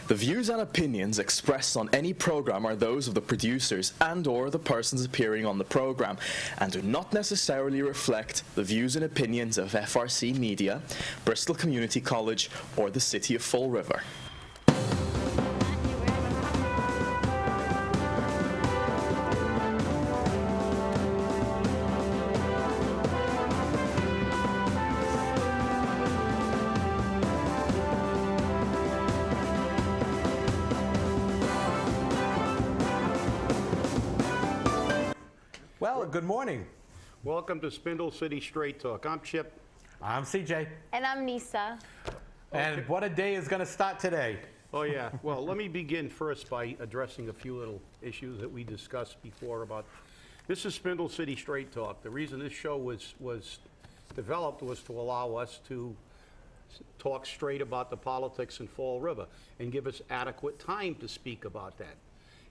The views and opinions expressed on any program are those of the producers and/or the persons appearing on the program, and do not necessarily reflect the views and opinions of FRC Media, Bristol Community College, or the City of Fall River. Well, good morning. Welcome to Spindle City Straight Talk. I'm Chip. I'm CJ. And I'm Nisa. And what a day is going to start today. Oh, yeah. Well, let me begin first by addressing a few little issues that we discussed before about. This is Spindle City Straight Talk. The reason this show was developed was to allow us to talk straight about the politics in Fall River and give us adequate time to speak about that.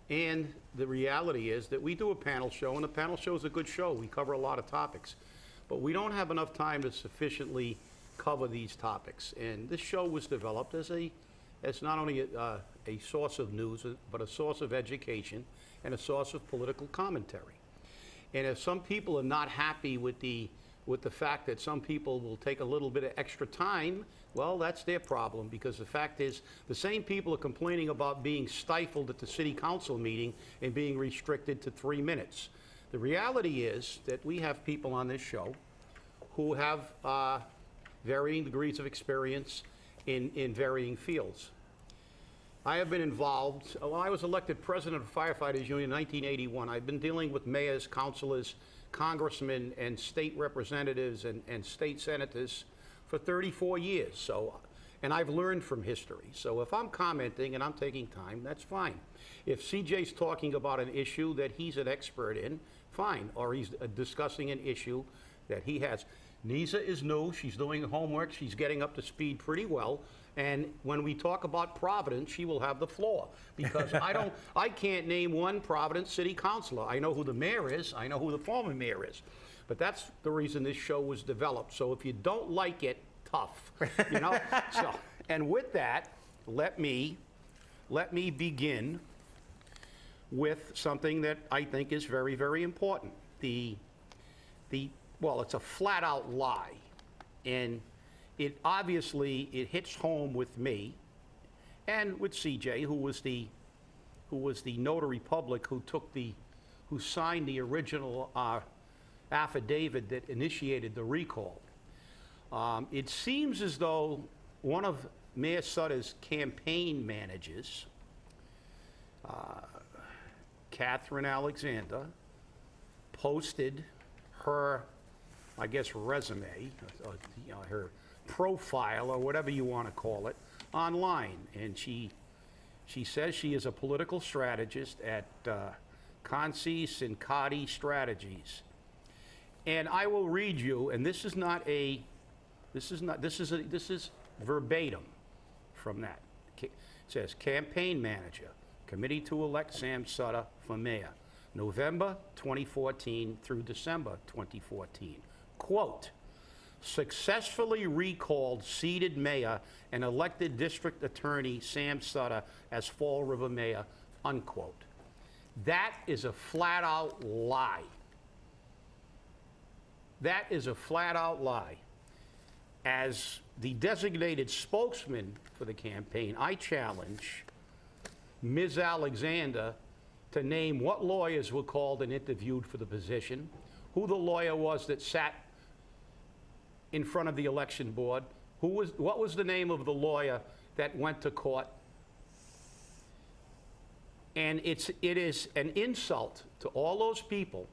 And the reality is that we do a panel show, and the panel show is a good show. We cover a lot of topics. But we don't have enough time to sufficiently cover these topics. And this show was developed as not only a source of news, but a source of education and a source of political commentary. And if some people are not happy with the fact that some people will take a little bit of extra time, well, that's their problem, because the fact is the same people are complaining about being stifled at the city council meeting and being restricted to 3 minutes. The reality is that we have people on this show who have varying degrees of experience in varying fields. I have been involved, I was elected president of Firefighters Union in 1981. I've been dealing with mayors, councilors, congressmen, and state representatives and state senators for 34 years. So, and I've learned from history. So if I'm commenting and I'm taking time, that's fine. If CJ's talking about an issue that he's an expert in, fine. Or he's discussing an issue that he has. Nisa is new, she's doing homework, she's getting up to speed pretty well. And when we talk about Providence, she will have the floor, because I can't name one Providence city councilor. I know who the mayor is, I know who the former mayor is. But that's the reason this show was developed. So if you don't like it, tough, you know? So, and with that, let me begin with something that I think is very, very important. Well, it's a flat out lie. And it obviously hits home with me and with CJ, who was the notary public who signed the original affidavit that initiated the recall. It seems as though one of Mayor Sutter's campaign managers, Catherine Alexander, posted her, I guess, resume, her profile, or whatever you want to call it, online. And she says she is a political strategist at Consi Sincati Strategies. And I will read you, and this is verbatim from that. It says, campaign manager, committee to elect Sam Sutter for mayor, November 2014 through December 2014. Quote, successfully recalled seated mayor and elected district attorney Sam Sutter as Fall River mayor, unquote. That is a flat out lie. That is a flat out lie. As the designated spokesman for the campaign, I challenge Ms. Alexander to name what lawyers were called and interviewed for the position, who the lawyer was that sat in front of the election board, what was the name of the lawyer that went to court. And it is an insult to all those people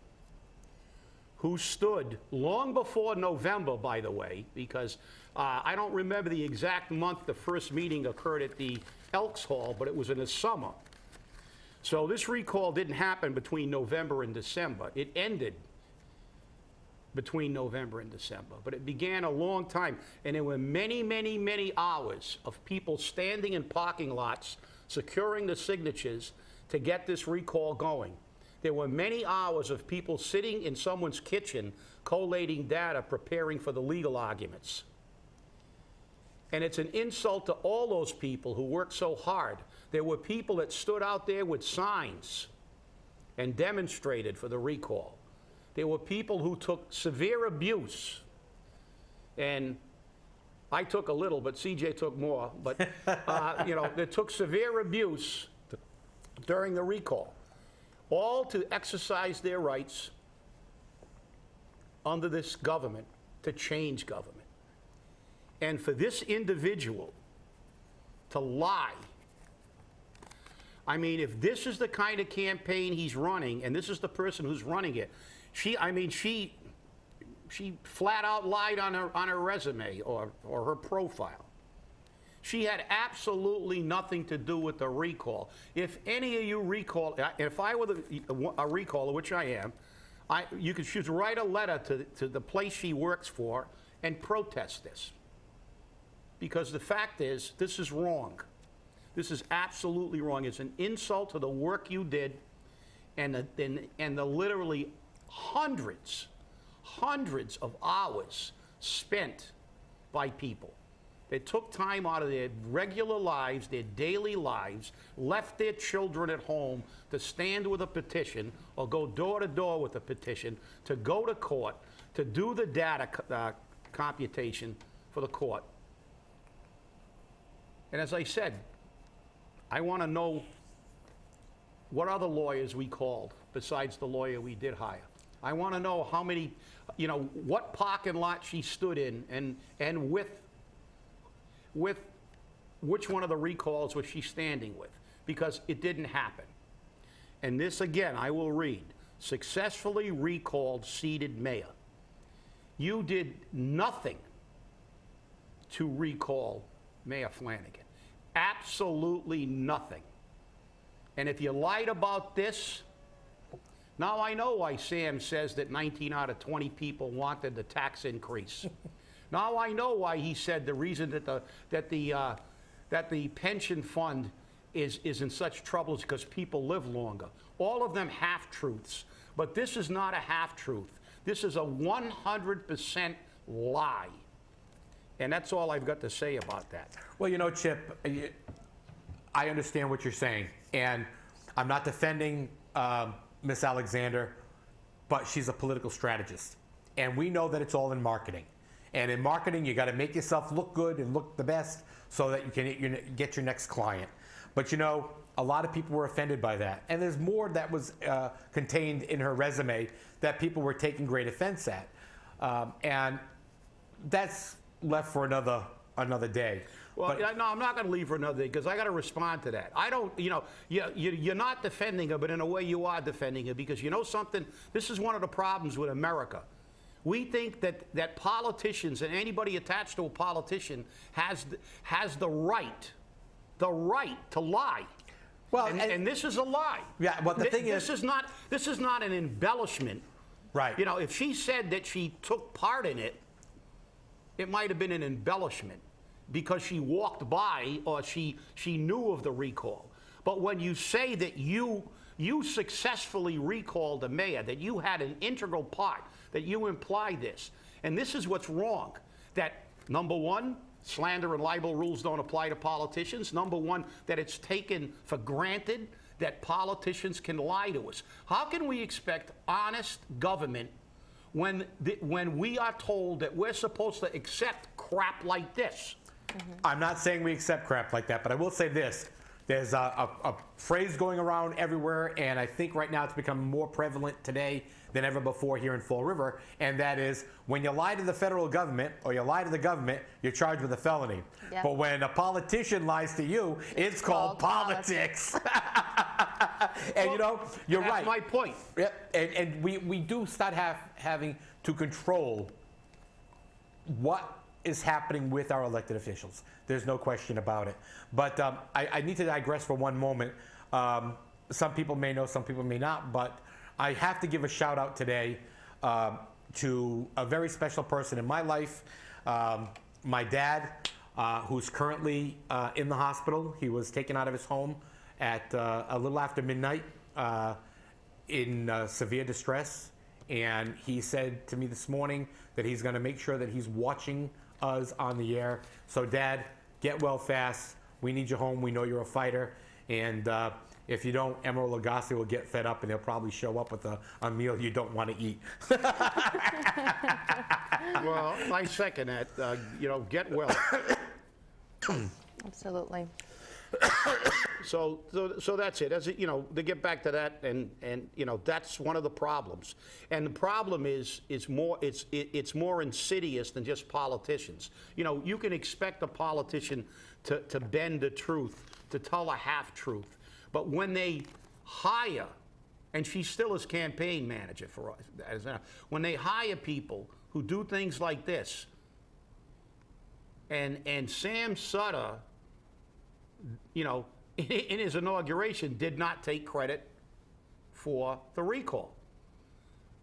who stood long before November, by the way, because I don't remember the exact month the first meeting occurred at the Elks Hall, but it was in the summer. So this recall didn't happen between November and December. It ended between November and December, but it began a long time, and there were many, many, many hours of people standing in parking lots, securing the signatures to get this recall going. There were many hours of people sitting in someone's kitchen, collating data, preparing for the legal arguments. And it's an insult to all those people who worked so hard. There were people that stood out there with signs and demonstrated for the recall. There were people who took severe abuse, and I took a little, but CJ took more. But, they took severe abuse during the recall, all to exercise their rights under this government to change government. And for this individual to lie, I mean, if this is the kind of campaign he's running, and this is the person who's running it, she flat out lied on her resume or her profile. She had absolutely nothing to do with the recall. If any of you recall, if I were a recaller, which I am, you could just write a letter to the place she works for and protest this. Because the fact is, this is wrong. This is absolutely wrong. It's an insult to the work you did and the literally hundreds of hours spent by people that took time out of their regular lives, their daily lives, left their children at home to stand with a petition or go door to door with a petition, to go to court, to do the data computation for the court. And as I said, I want to know what other lawyers we called besides the lawyer we did hire. I want to know how many, what parking lot she stood in and with which one of the recalls was she standing with, because it didn't happen. And this, again, I will read. Successfully recalled seated mayor. You did nothing to recall Mayor Flanagan. Absolutely nothing. And if you lied about this, now I know why Sam says that 19 out of 20 people wanted the tax increase. Now I know why he said the reason that the pension fund is in such trouble is because people live longer. All of them half-truths. But this is not a half-truth. This is a 100% lie. And that's all I've got to say about that. Well, Chip, I understand what you're saying. And I'm not defending Miss Alexander, but she's a political strategist. And we know that it's all in marketing. And in marketing, you got to make yourself look good and look the best so that you can get your next client. But a lot of people were offended by that. And there's more that was contained in her resume that people were taking great offense at. And that's left for another day. Well, no, I'm not going to leave for another day because I got to respond to that. I don't, you're not defending her, but in a way you are defending her because you know something? This is one of the problems with America. We think that politicians and anybody attached to a politician has the right to lie. Well, and this is a lie. Yeah, but the thing is, this is not an embellishment. Right. If she said that she took part in it, it might have been an embellishment because she walked by or she knew of the recall. But when you say that you successfully recalled the mayor, that you had an integral part, that you imply this, and this is what's wrong, that number one, slander and libel rules don't apply to politicians. Number one, that it's taken for granted that politicians can lie to us. How can we expect honest government when we are told that we're supposed to accept crap like this? Mm-hmm. I'm not saying we accept crap like that, but I will say this. There's a phrase going around everywhere, and I think right now it's become more prevalent today than ever before here in Fall River, and that is when you lie to the federal government or you lie to the government, you're charged with a felony. Yep. But when a politician lies to you, it's called politics. And you're right. That's my point. Yep. And we do start having to control what is happening with our elected officials. There's no question about it. But I need to digress for one moment. Some people may know, some people may not, but I have to give a shout out today to a very special person in my life, my dad, who's currently in the hospital. He was taken out of his home at a little after midnight in severe distress. And he said to me this morning that he's going to make sure that he's watching us on the air. So, Dad, get well fast. We need you home. We know you're a fighter. And if you don't, Emerald Lagasse will get fed up, and they'll probably show up with a meal you don't want to eat. Well, I second that. Get well. Absolutely. So that's it. As to get back to that, and that's one of the problems. And the problem is it's more insidious than just politicians. You can expect a politician to bend the truth, to tell a half truth, but when they hire, and she still is campaign manager for us, when they hire people who do things like this, and Sam Sutter, in his inauguration, did not take credit for the recall.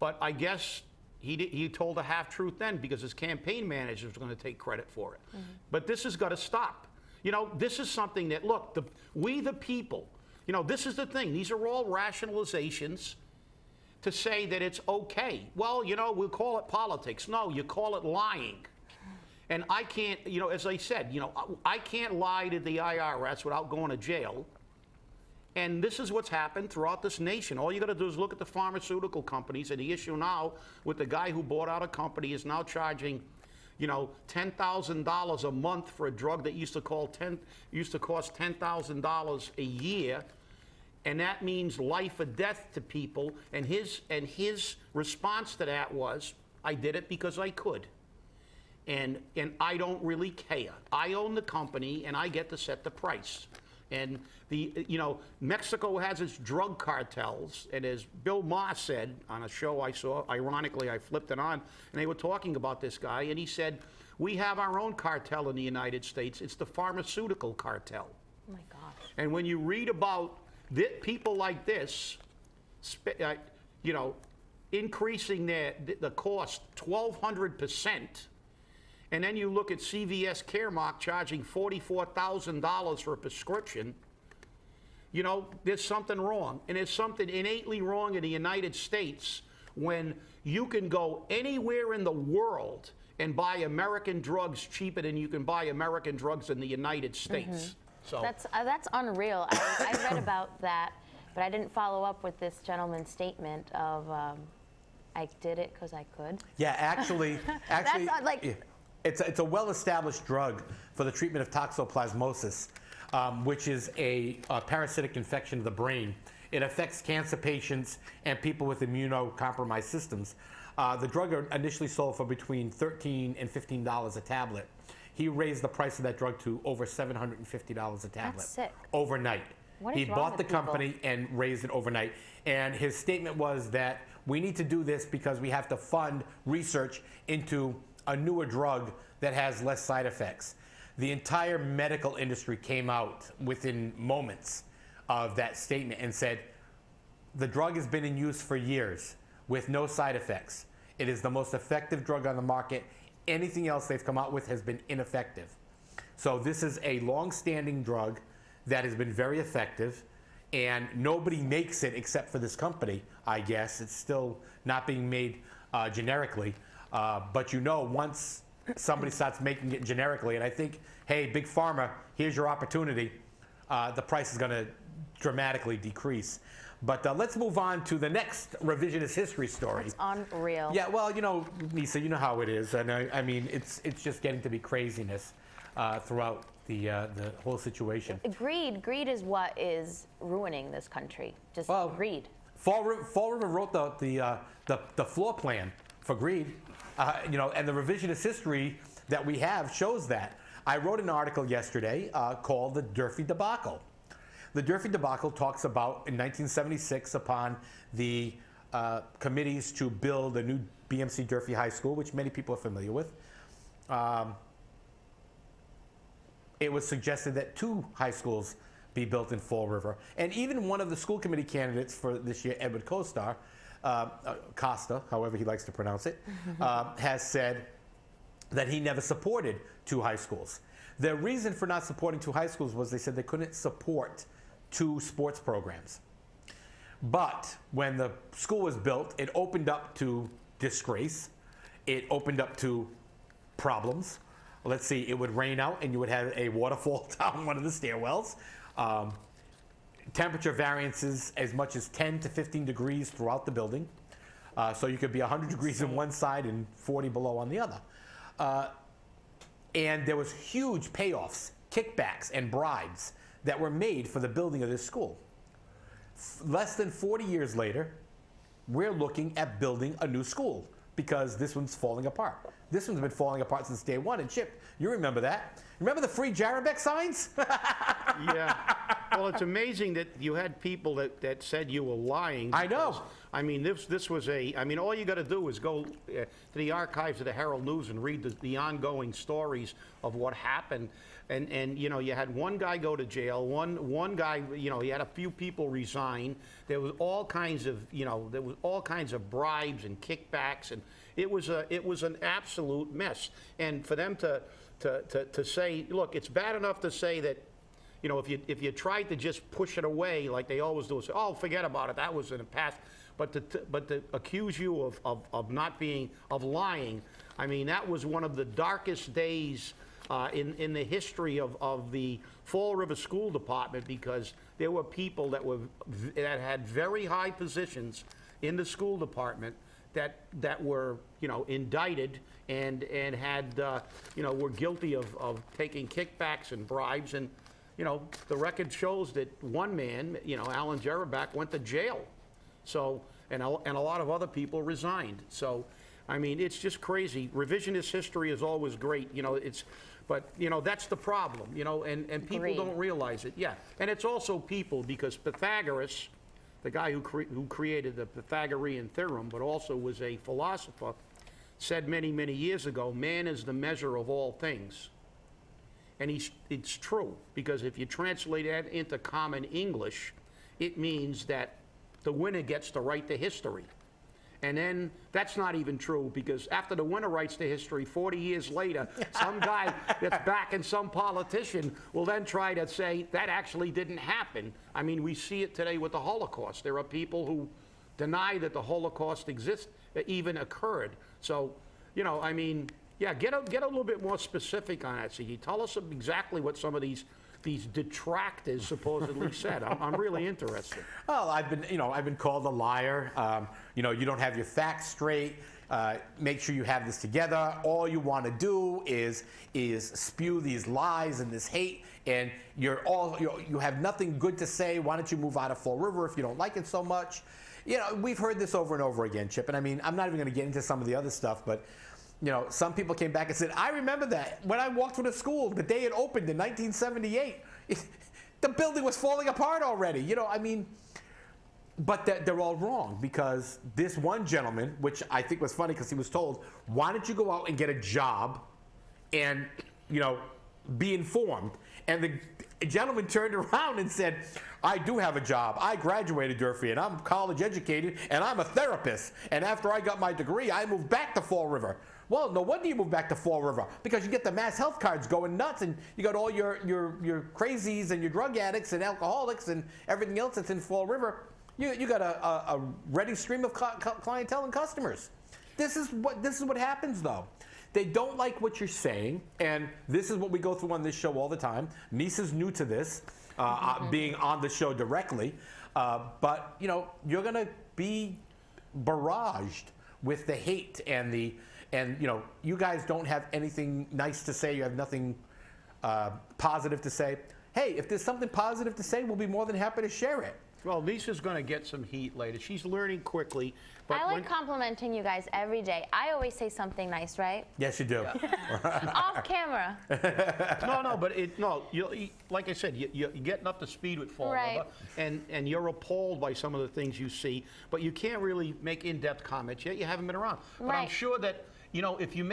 But I guess he told a half-truth then, because his campaign manager was going to take credit for it. Mm-hmm. But this has got to stop. This is something that, look, we the people, this is the thing. These are all rationalizations to say that it's okay. Well, we'll call it politics. No, you call it lying. And I can't, as I said, I can't lie to the IRS without going to jail. And this is what's happened throughout this nation. All you got to do is look at the pharmaceutical companies, and the issue now with the guy who bought out a company is now charging, $10,000 a month for a drug that used to cost $10,000 a year. And that means life or death to people. And his response to that was, I did it because I could. And I don't really care. I own the company, and I get to set the price. And Mexico has its drug cartels, and as Bill Maher said on a show I saw, ironically, I flipped it on, and they were talking about this guy, and he said, we have our own cartel in the United States. It's the pharmaceutical cartel. Oh my gosh. And when you read about people like this, increasing the cost 1,200%, and then you look at CVS Caremark charging $44,000 for a prescription, there's something wrong. And there's something innately wrong in the United States when you can go anywhere in the world and buy American drugs cheaper than you can buy American drugs in the United States. Mm-hmm. So that's unreal. I read about that, but I didn't follow up with this gentleman's statement of I did it because I could. Yeah, actually, That's like. Yeah. It's a well-established drug for the treatment of toxoplasmosis, which is a parasitic infection of the brain. It affects cancer patients and people with immunocompromised systems. The drug initially sold for between $13 and $15 a tablet. He raised the price of that drug to over $750 a tablet. That's sick. Overnight. What is He wrong bought the with people? company and raised it overnight. And his statement was that we need to do this because we have to fund research into a newer drug that has less side effects. The entire medical industry came out within moments of that statement and said, the drug has been in use for years with no side effects. It is the most effective drug on the market. Anything else they've come out with has been ineffective. So this is a long-standing drug that has been very effective, and nobody makes it except for this company, I guess. It's still not being made generically. But once somebody starts making it generically, and I think, hey, Big Pharma, here's your opportunity, the price is going to dramatically decrease. But let's move on to the next revisionist history story. It's unreal. Yeah, well, Lisa, you know how it is. And I mean, it's just getting to be craziness throughout the whole situation. Greed is what is ruining this country. Just greed. Fall River wrote the floor plan for greed, and the revisionist history that we have shows that. I wrote an article yesterday called The Durfee Debacle. The Durfee Debacle talks about, in 1976, upon the committees to build a new BMC Durfee High School, which many people are familiar with. It was suggested that 2 high schools be built in Fall River. And even one of the school committee candidates for this year, Edward Costa, however he likes to pronounce it, has said that he never supported 2 high schools. The reason for not supporting 2 high schools was they said they couldn't support 2 sports programs. But when the school was built, it opened up to disgrace. It opened up to problems. let's see, it would rain out and you would have a waterfall down one of the stairwells. Temperature variances as much as 10 to 15 degrees throughout the building. So you could be 100 degrees on one side and 40 below on the other. And there was huge payoffs, kickbacks, and bribes that were made for the building of this school. Less than 40 years later, we're looking at building a new school because this one's falling apart. This one's been falling apart since day one. And Chip, you remember that. Remember the free Jarabek signs? Yeah. Well, it's amazing that you had people that said you were lying. I know. because, I mean, this was all you got to do is go to the archives of the Herald News and read the ongoing stories of what happened. And you know, you had one guy go to jail, one guy, you know, he had a few people resign. There was all kinds of, you know, bribes and kickbacks, and it was an absolute mess. And for them to say, look, it's bad enough to say that, you know, if you tried to just push it away like they always do, say, oh, forget about it, that was in the past. But to accuse you of lying, I mean, that was one of the darkest days in the history of the Fall River School Department, because there were people that had very high positions in the school department that were, you know, indicted and had, you know, were guilty of taking kickbacks and bribes. And, you know, the record shows that one man, you know, Alan Jarabek, went to jail. So, and a lot of other people resigned. So, I mean, it's just crazy. Revisionist history is always great, you know, but, you know, that's the problem, you know, and people Agreed. don't realize it. Yeah, and it's also people, because Pythagoras, the guy who created the Pythagorean theorem, but also was a philosopher, said many, many years ago, man is the measure of all things. And it's true, because if you translate that into common English, it means that the winner gets to write the history. And then that's not even true, because after the winner writes the history, 40 years later, some guy that's backing some politician will then try to say that actually didn't happen. I mean, we see it today with the Holocaust. There are people who deny that the Holocaust even occurred. So, you know, I mean, yeah, get a little bit more specific on that, C.G. Tell us exactly what some of these detractors supposedly said. I'm really interested. Well, I've been called a liar. You know, you don't have your facts straight. Make sure you have this together. All you want to do is spew these lies and this hate, and you have nothing good to say. Why don't you move out of Fall River if you don't like it so much? You know, we've heard this over and over again, Chip. And I mean, I'm not even going to get into some of the other stuff, but you know, some people came back and said, I remember that when I walked through the school the day it opened in 1978. The building was falling apart already. You know, I mean, but they're all wrong, because this one gentleman, which I think was funny because he was told, why don't you go out and get a job and, you know, be informed? And the gentleman turned around and said, I do have a job. I graduated, Durfee, and I'm college educated, and I'm a therapist. And after I got my degree, I moved back to Fall River. Well, no wonder you moved back to Fall River, because you get the mass health cards going nuts, and you got all your crazies and your drug addicts and alcoholics and everything else that's in Fall River. You got a ready stream of clientele and customers. This is what happens, though. They don't like what you're saying, and this is what we go through on this show all the time. Nisa's new to this, being on the show directly, but you know, you're gonna be barraged with the hate and you know, you guys don't have anything nice to say. You have nothing positive to say. Hey, if there's something positive to say, we'll be more than happy to share it. Well, Lisa's going to get some heat later. She's learning quickly. But I like complimenting you guys every day. I always say something nice, right? Yes, you do. Off camera. No, but like I said, you're getting up to speed with Fall Right. River, and you're appalled by some of the things you see, but you can't really make in-depth comments yet. You haven't been around. But I'm Right. sure that, you know, if you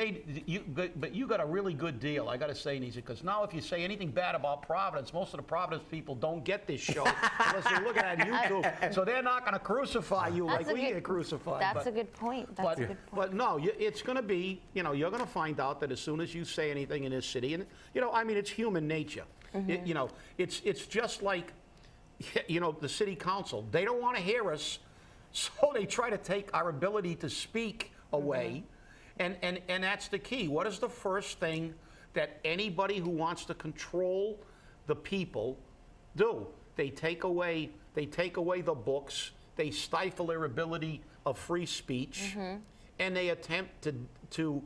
but you got a really good deal, I got to say, Nisa, because now if you say anything bad about Providence, most of the Providence people don't get this show unless they're looking at YouTube. So they're not going to crucify you like we get crucified. That's a good point. That's a good point. But no, it's going to be, you know, you're going to find out that as soon as you say anything in this city, and, you know, I mean, it's human nature. You know, it's just like, you know, the city council. They don't want to hear us, so they try to take our ability to speak away. And that's the key. What is the first thing that anybody who wants to control the people do. They take away the books, they stifle their ability of free speech, and they attempt to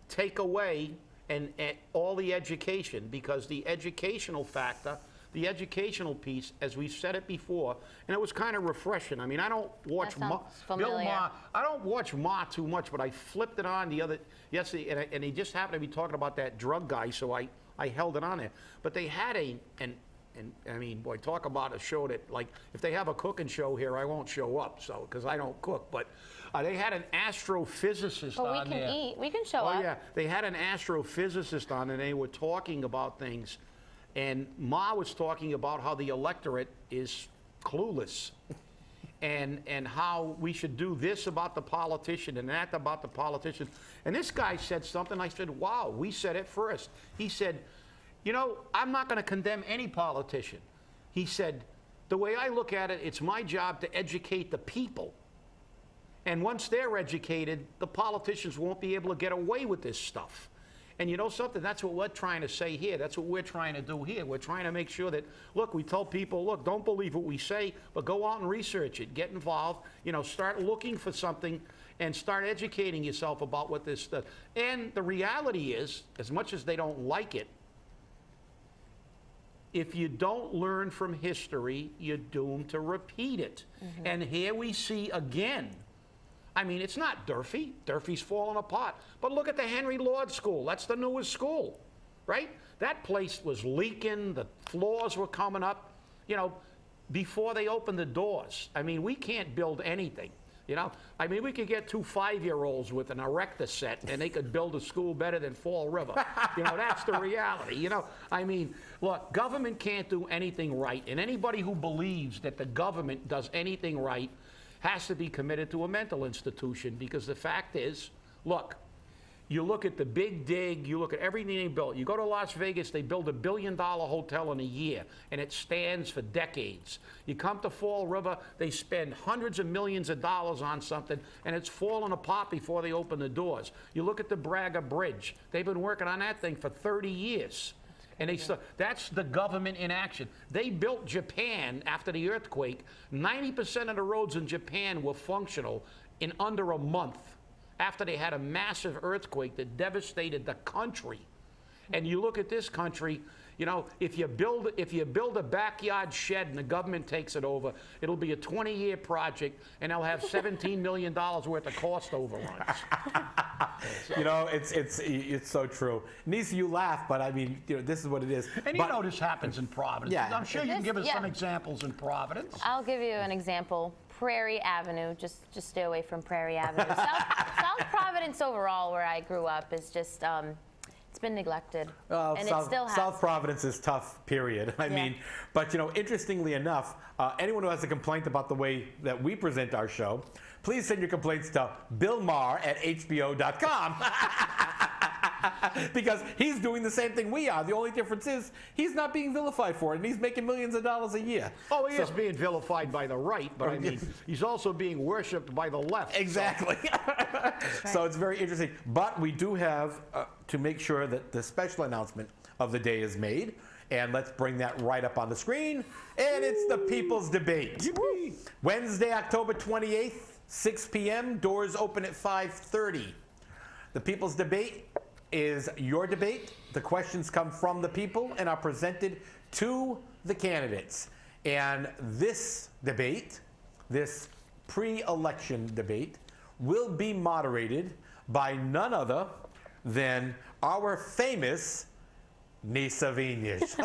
take away and all the education, because the educational factor, the educational piece, as we've said it before, and it was kind of refreshing. I mean, I don't watch sounds Bill familiar. Maher. I don't watch Maher too much, but I flipped it on yesterday, and he just happened to be talking about that drug guy, so I held it on there. But they had and I mean, boy, talk about a show that, like, if they have a cooking show here, I won't show up, so, because I don't cook. But they had an astrophysicist But on we there. can eat. We can show Oh, up. yeah. They had an astrophysicist on, and they were talking about things. And Ma was talking about how the electorate is clueless. And how we should do this about the politician and that about the politician. And this guy said something, I said, wow, we said it first. He said, you know, I'm not going to condemn any politician. He said, the way I look at it, it's my job to educate the people. And once they're educated, the politicians won't be able to get away with this stuff. And you know something? That's what we're trying to say here. That's what we're trying to do here. We're trying to make sure that, look, we tell people, look, don't believe what we say, but go out and research it. Get involved. You know, start looking for something and start educating yourself about what this stuff. And the reality is, as much as they don't like it, if you don't learn from history, you're doomed to repeat it. And here we see again, I mean, it's not Durfee. Durfee's falling apart. But look at the Henry Lord School. That's the newest school, right? That place was leaking. The floors were coming up, you know, before they opened the doors. I mean, we can't build anything, you know? I mean, we could get 2 5-year-olds with an erector set, and they could build a school better than Fall River. You know, that's the reality, you know? I mean, look, government can't do anything right, and anybody who believes that the government does anything right has to be committed to a mental institution, because the fact is, look, you look at the Big Dig, you look at everything they built. You go to Las Vegas, they build $1 billion hotel in a year, and it stands for decades. You come to Fall River, they spend hundreds of millions of dollars on something, and it's falling apart before they open the doors. You look at the Braga Bridge. They've been working on that thing for 30 years. And that's the government in action. They built Japan after the earthquake. 90% of the roads in Japan were functional in under a month after they had a massive earthquake that devastated the country. And you look at this country, you know, if you build a backyard shed and the government takes it over, it'll be a 20-year project, and they'll have $17 million worth of cost overruns. You know, it's so true. Nisa, you laugh, but I mean, you know, this is what it is. And you know this happens in Providence. Yeah. I'm sure you can give us Yeah. some examples in Providence. I'll give you an example. Prairie Avenue, just stay away from Prairie Avenue. South Providence overall, where I grew up, is just, it's been neglected. And it still has. South Providence is tough, period. I mean, but you know, interestingly enough, anyone who has a complaint about the way that we present our show, please send your complaints to billmaher@hbo.com. Because he's doing the same thing we are. The only difference is he's not being vilified for it, and he's making millions of dollars a year. Oh, he is being vilified by the right, but I mean, he's also being worshipped by the left. Exactly. So it's very interesting. But we do have to make sure that the special announcement of the day is made. And let's bring that right up on the screen. And it's the People's Debate. Yippee. Wednesday, October 28th, 6 p.m. Doors open at 5:30. The People's Debate is your debate. The questions come from the people and are presented to the candidates. And this debate, this pre-election debate, will be moderated by none other than our famous Nisa Vinish.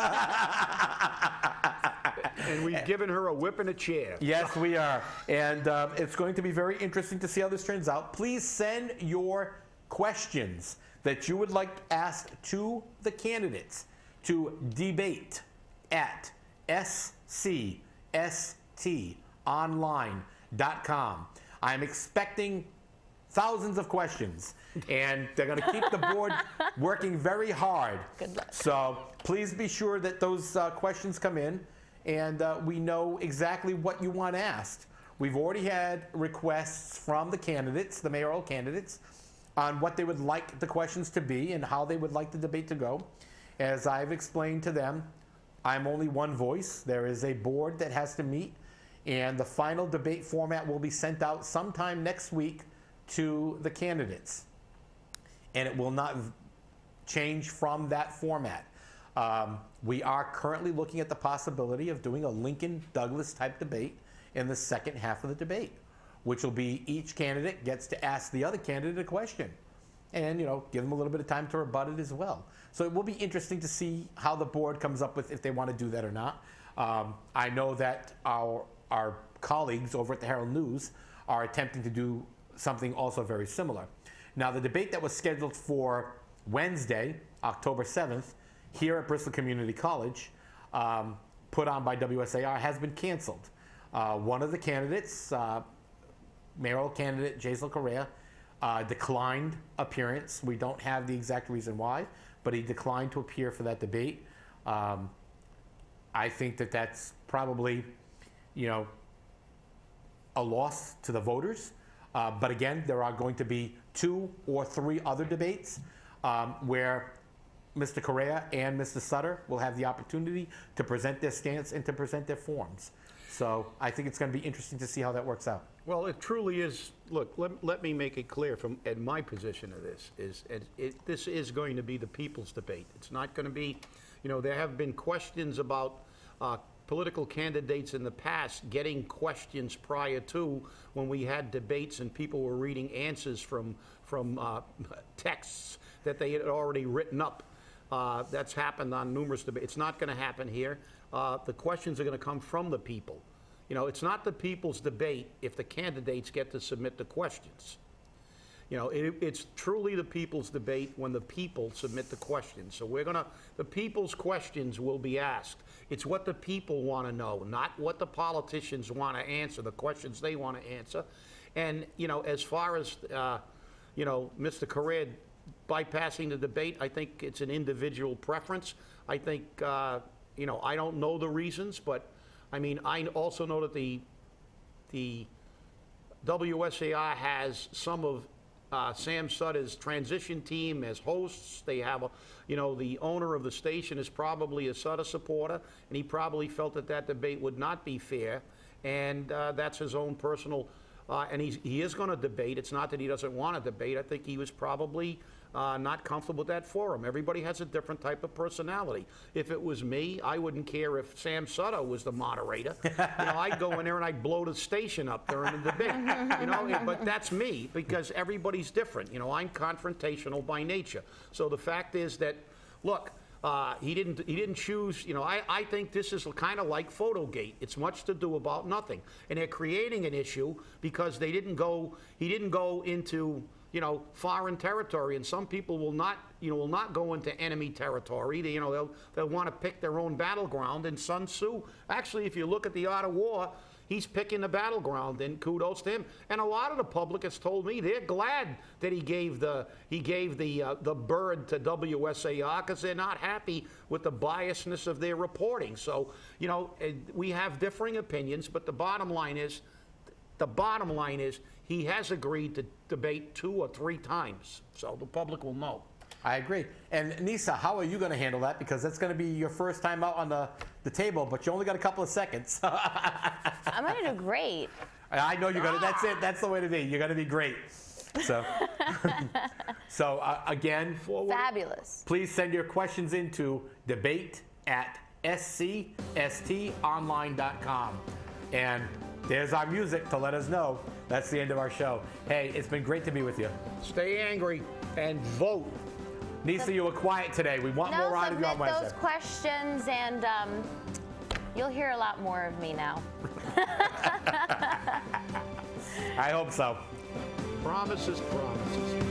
And we've given her a whip and a chair. Yes, we are. And it's going to be very interesting to see how this turns out. Please send your questions that you would like asked to the candidates to debate@SCSTonline.com. I'm expecting thousands of questions, and they're going to keep the board working very hard. Good luck. So please be sure that those questions come in, and we know exactly what you want asked. We've already had requests from the candidates, the mayoral candidates, on what they would like the questions to be and how they would like the debate to go. As I've explained to them, I'm only one voice. There is a board that has to meet, and the final debate format will be sent out sometime next week to the candidates. And it will not change from that format. We are currently looking at the possibility of doing a Lincoln-Douglas type debate in the second half of the debate, which will be each candidate gets to ask the other candidate a question and, give them a little bit of time to rebut it as well. So it will be interesting to see how the board comes up with if they want to do that or not. I know that our colleagues over at the Herald News are attempting to do something also very similar. Now, the debate that was scheduled for Wednesday, October 7th, here at Bristol Community College, put on by WSAR, has been canceled. One of the candidates, mayoral candidate Jason Correa, declined appearance. We don't have the exact reason why, but he declined to appear for that debate. I think that that's probably, a loss to the voters. But again, there are going to be 2 or 3 other debates where Mr. Correa and Mr. Sutter will have the opportunity to present their stance and to present their forms. So I think it's going to be interesting to see how that works out. Well, it truly is. Look, let me make it clear from and my position of this is this is going to be the people's debate. It's not going to be, there have been questions about political candidates in the past getting questions prior to when we had debates and people were reading answers from texts that they had already written up. That's happened on numerous debates. It's not going to happen here. The questions are going to come from the people. It's not the people's debate if the candidates get to submit the questions. It's truly the people's debate when the people submit the questions. So the people's questions will be asked. It's what the people want to know, not what the politicians want to answer, the questions they want to answer. And, as far as, Mr. Correa bypassing the debate, I think it's an individual preference. I think, I don't know the reasons, but, I also know that the WSAR has some of Sam Sutter's transition team as hosts. They have, the owner of the station is probably a Sutter supporter, and he probably felt that debate would not be fair, and that's his own personal, and he is going to debate. It's not that he doesn't want to debate. I think he was probably not comfortable with that forum. Everybody has a different type of personality. If it was me, I wouldn't care if Sam Sutter was the moderator. I'd go in there and I'd blow the station up during the debate. But that's me because everybody's different. I'm confrontational by nature. So the fact is that, look, he didn't choose. I think this is kind of like Photogate. It's much to do about nothing, and they're creating an issue because he didn't go into foreign territory, and some people will not go into enemy territory. They'll want to pick their own battleground. And Sun Tzu, actually, if you look at the Art of War, he's picking the battleground, and kudos to him. And a lot of the public has told me they're glad that he gave the bird to WSAR because they're not happy with the biasness of their reporting. So we have differing opinions, but the bottom line is he has agreed to debate 2 or 3 times, so the public will know. I agree. And Nisa, how are you going to handle that? Because that's going to be your first time out on the table, but you only got a couple of seconds. I'm going to do great. I know you're going to. That's it. That's the way to be. You're going to be great. So, again, Fabulous. Please send your questions into debate@SCSTonline.com. And there's our music to let us know. That's the end of our show. Hey, it's been great to be with you. Stay angry and vote. Nisa, you were quiet today. We want more out of you on submit Wednesday. those questions, and you'll hear a lot more of me now. I hope so. Promises, promises.